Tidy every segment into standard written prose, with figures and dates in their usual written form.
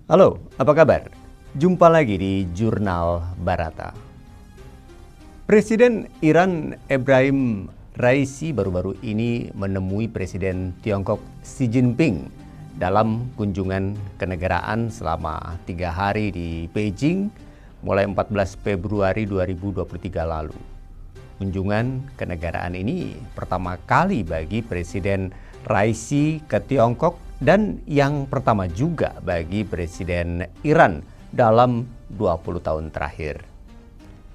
Halo, apa kabar? Jumpa lagi di Jurnal Barata. Presiden Iran Ebrahim Raisi baru-baru ini menemui Presiden Tiongkok Xi Jinping dalam kunjungan kenegaraan selama 3 hari di Beijing mulai 14 Februari 2023 lalu. Kunjungan kenegaraan ini pertama kali bagi Presiden Raisi ke Tiongkok dan yang pertama juga bagi Presiden Iran dalam 20 tahun terakhir.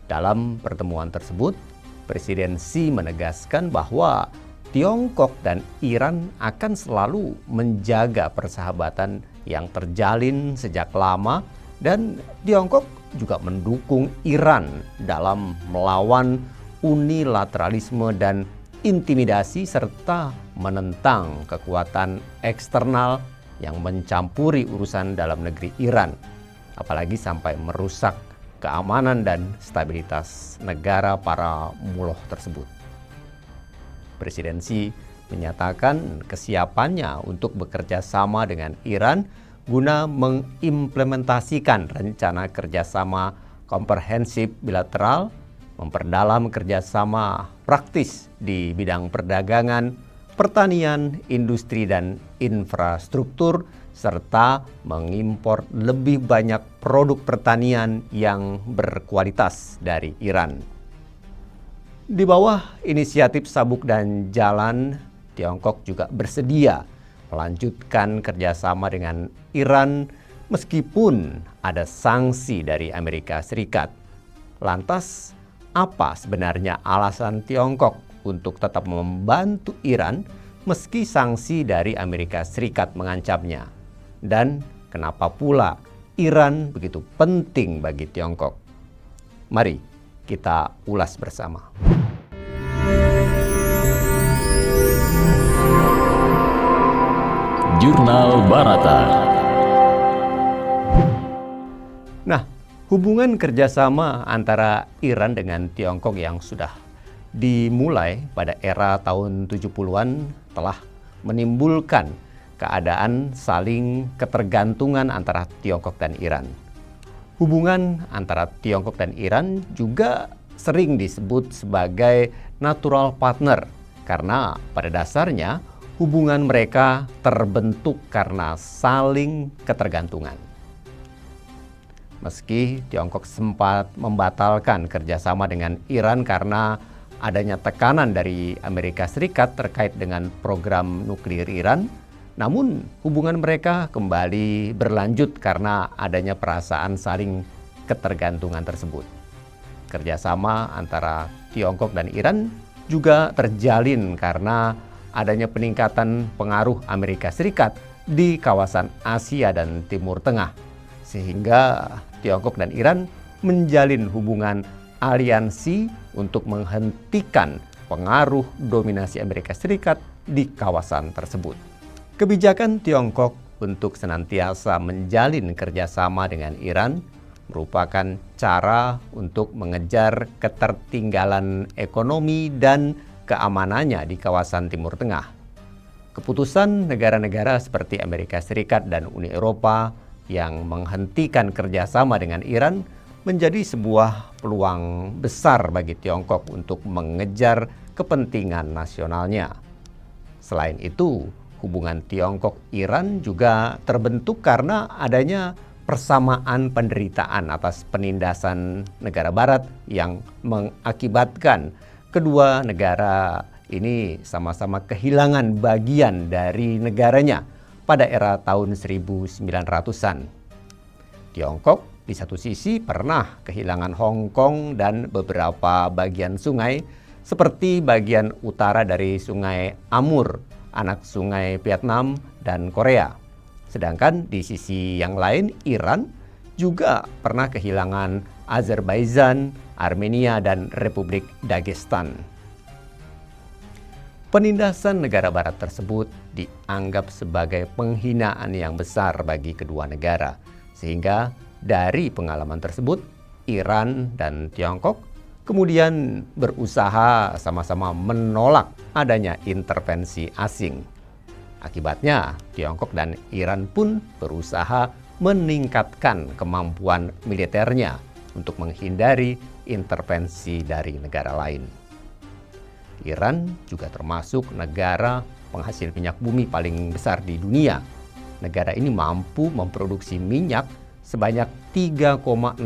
Dalam pertemuan tersebut, Presiden Xi menegaskan bahwa Tiongkok dan Iran akan selalu menjaga persahabatan yang terjalin sejak lama dan Tiongkok juga mendukung Iran dalam melawan unilateralisme dan intimidasi serta menentang kekuatan eksternal yang mencampuri urusan dalam negeri Iran, apalagi sampai merusak keamanan dan stabilitas negara para muloh tersebut. Presiden Xi menyatakan kesiapannya untuk bekerja sama dengan Iran guna mengimplementasikan rencana kerjasama komprehensif bilateral, memperdalam kerjasama praktis di bidang perdagangan, pertanian, industri, dan infrastruktur, serta mengimpor lebih banyak produk pertanian yang berkualitas dari Iran. Di bawah inisiatif Sabuk dan Jalan, Tiongkok juga bersedia melanjutkan kerjasama dengan Iran meskipun ada sanksi dari Amerika Serikat. Lantas, apa sebenarnya alasan Tiongkok untuk tetap membantu Iran meski sanksi dari Amerika Serikat mengancamnya? Dan kenapa pula Iran begitu penting bagi Tiongkok? Mari kita ulas bersama. Jurnal Barata. Nah, hubungan kerjasama antara Iran dengan Tiongkok yang sudah dimulai pada era tahun 70-an telah menimbulkan keadaan saling ketergantungan antara Tiongkok dan Iran. Hubungan antara Tiongkok dan Iran juga sering disebut sebagai natural partner karena pada dasarnya hubungan mereka terbentuk karena saling ketergantungan. Meski Tiongkok sempat membatalkan kerjasama dengan Iran karena adanya tekanan dari Amerika Serikat terkait dengan program nuklir Iran, namun hubungan mereka kembali berlanjut karena adanya perasaan saling ketergantungan tersebut. Kerjasama antara Tiongkok dan Iran juga terjalin karena adanya peningkatan pengaruh Amerika Serikat di kawasan Asia dan Timur Tengah, sehingga Tiongkok dan Iran menjalin hubungan aliansi untuk menghentikan pengaruh dominasi Amerika Serikat di kawasan tersebut. Kebijakan Tiongkok untuk senantiasa menjalin kerjasama dengan Iran merupakan cara untuk mengejar ketertinggalan ekonomi dan keamanannya di kawasan Timur Tengah. Keputusan negara-negara seperti Amerika Serikat dan Uni Eropa yang menghentikan kerjasama dengan Iran menjadi sebuah peluang besar bagi Tiongkok untuk mengejar kepentingan nasionalnya. Selain itu, hubungan Tiongkok-Iran juga terbentuk karena adanya persamaan penderitaan atas penindasan negara Barat yang mengakibatkan kedua negara ini sama-sama kehilangan bagian dari negaranya pada era tahun 1900-an. Tiongkok di satu sisi pernah kehilangan Hong Kong dan beberapa bagian sungai seperti bagian utara dari Sungai Amur, anak sungai Vietnam dan Korea. Sedangkan di sisi yang lain Iran juga pernah kehilangan Azerbaijan, Armenia, dan Republik Dagestan. Penindasan negara Barat tersebut dianggap sebagai penghinaan yang besar bagi kedua negara, sehingga dari pengalaman tersebut, Iran dan Tiongkok kemudian berusaha sama-sama menolak adanya intervensi asing. Akibatnya, Tiongkok dan Iran pun berusaha meningkatkan kemampuan militernya untuk menghindari intervensi dari negara lain. Iran juga termasuk negara penghasil minyak bumi paling besar di dunia. Negara ini mampu memproduksi minyak sebanyak 3,62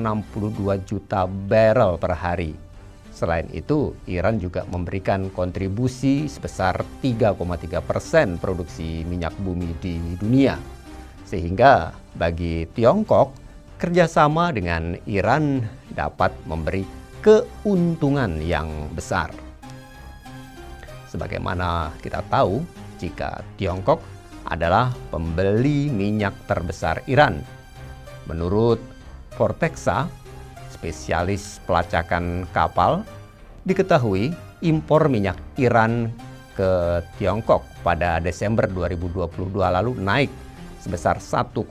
juta barel per hari. Selain itu, Iran juga memberikan kontribusi sebesar 3,3% produksi minyak bumi di dunia. Sehingga bagi Tiongkok, kerjasama dengan Iran dapat memberi keuntungan yang besar. Sebagaimana kita tahu, jika Tiongkok adalah pembeli minyak terbesar Iran. Menurut Vortexa, spesialis pelacakan kapal, diketahui impor minyak Iran ke Tiongkok pada Desember 2022 lalu naik sebesar 1,2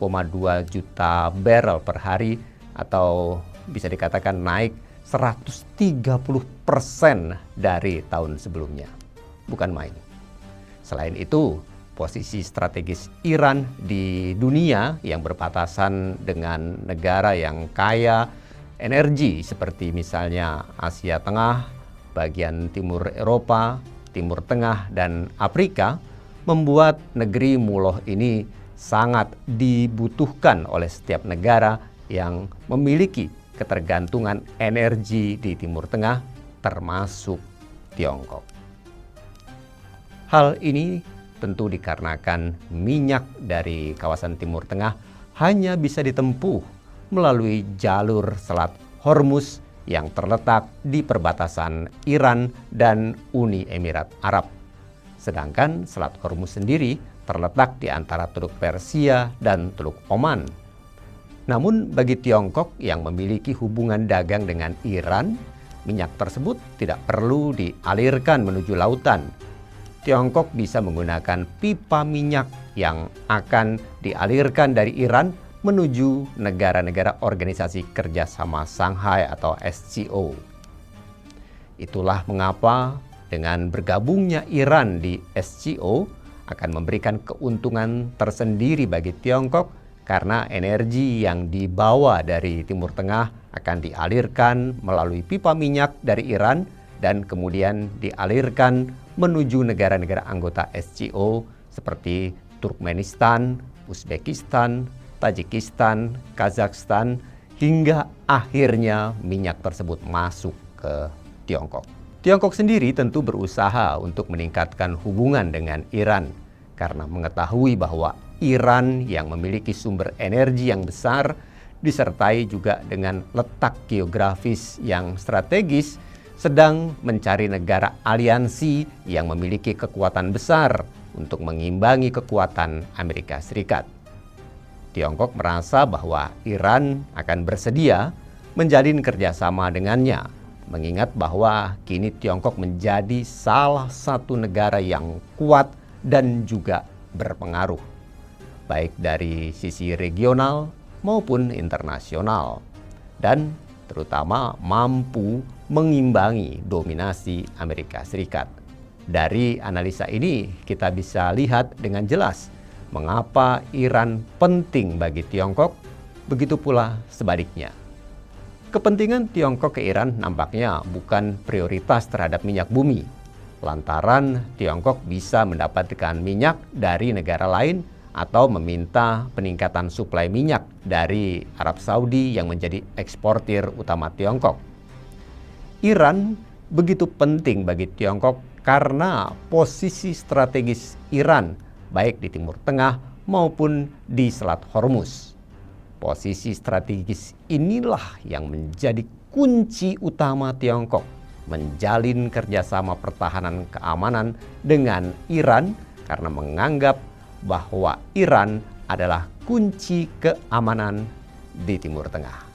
juta barel per hari, atau bisa dikatakan naik 130% dari tahun sebelumnya. Bukan main. Selain itu, posisi strategis Iran di dunia yang berbatasan dengan negara yang kaya energi seperti misalnya Asia Tengah, bagian timur Eropa, Timur Tengah, dan Afrika membuat negeri Mullah ini sangat dibutuhkan oleh setiap negara yang memiliki ketergantungan energi di Timur Tengah, termasuk Tiongkok. Hal ini tentu dikarenakan minyak dari kawasan Timur Tengah hanya bisa ditempuh melalui jalur Selat Hormuz yang terletak di perbatasan Iran dan Uni Emirat Arab. Sedangkan Selat Hormuz sendiri terletak di antara Teluk Persia dan Teluk Oman. Namun bagi Tiongkok yang memiliki hubungan dagang dengan Iran, minyak tersebut tidak perlu dialirkan menuju lautan. Tiongkok bisa menggunakan pipa minyak yang akan dialirkan dari Iran menuju negara-negara Organisasi Kerjasama Shanghai atau SCO. Itulah mengapa dengan bergabungnya Iran di SCO akan memberikan keuntungan tersendiri bagi Tiongkok karena energi yang dibawa dari Timur Tengah akan dialirkan melalui pipa minyak dari Iran dan kemudian dialirkan menuju negara-negara anggota SCO seperti Turkmenistan, Uzbekistan, Tajikistan, Kazakhstan, hingga akhirnya minyak tersebut masuk ke Tiongkok. Tiongkok sendiri tentu berusaha untuk meningkatkan hubungan dengan Iran karena mengetahui bahwa Iran yang memiliki sumber energi yang besar disertai juga dengan letak geografis yang strategis sedang mencari negara aliansi yang memiliki kekuatan besar untuk mengimbangi kekuatan Amerika Serikat. Tiongkok merasa bahwa Iran akan bersedia menjalin kerjasama dengannya, mengingat bahwa kini Tiongkok menjadi salah satu negara yang kuat dan juga berpengaruh, baik dari sisi regional maupun internasional, dan terutama mampu mengimbangi dominasi Amerika Serikat. Dari analisa ini kita bisa lihat dengan jelas mengapa Iran penting bagi Tiongkok, begitu pula sebaliknya. Kepentingan Tiongkok ke Iran nampaknya bukan prioritas terhadap minyak bumi, lantaran Tiongkok bisa mendapatkan minyak dari negara lain atau meminta peningkatan suplai minyak dari Arab Saudi yang menjadi eksportir utama Tiongkok. Iran begitu penting bagi Tiongkok karena posisi strategis Iran baik di Timur Tengah maupun di Selat Hormuz. Posisi strategis inilah yang menjadi kunci utama Tiongkok menjalin kerjasama pertahanan keamanan dengan Iran karena menganggap bahwa Iran adalah kunci keamanan di Timur Tengah.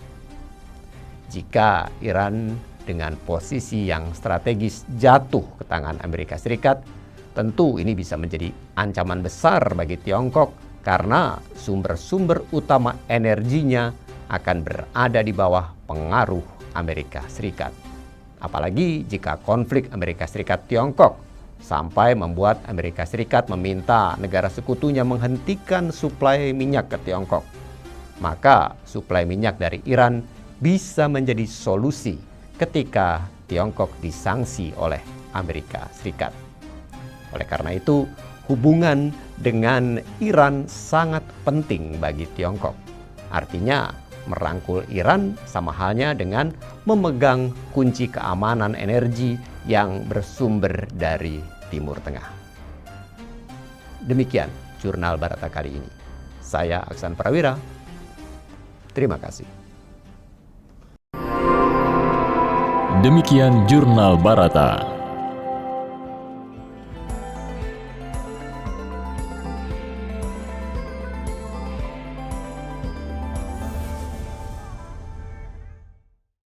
Jika Iran dengan posisi yang strategis jatuh ke tangan Amerika Serikat, tentu ini bisa menjadi ancaman besar bagi Tiongkok karena sumber-sumber utama energinya akan berada di bawah pengaruh Amerika Serikat. Apalagi jika konflik Amerika Serikat-Tiongkok sampai membuat Amerika Serikat meminta negara sekutunya menghentikan suplai minyak ke Tiongkok. maka suplai minyak dari Iran bisa menjadi solusi ketika Tiongkok disanksi oleh Amerika Serikat. Oleh karena itu, hubungan dengan Iran sangat penting bagi Tiongkok. Artinya, merangkul Iran sama halnya dengan memegang kunci keamanan energi yang bersumber dari Timur Tengah. Demikian Jurnal Barata kali ini. Saya Aksan Prawira. Terima kasih. Demikian Jurnal Barata.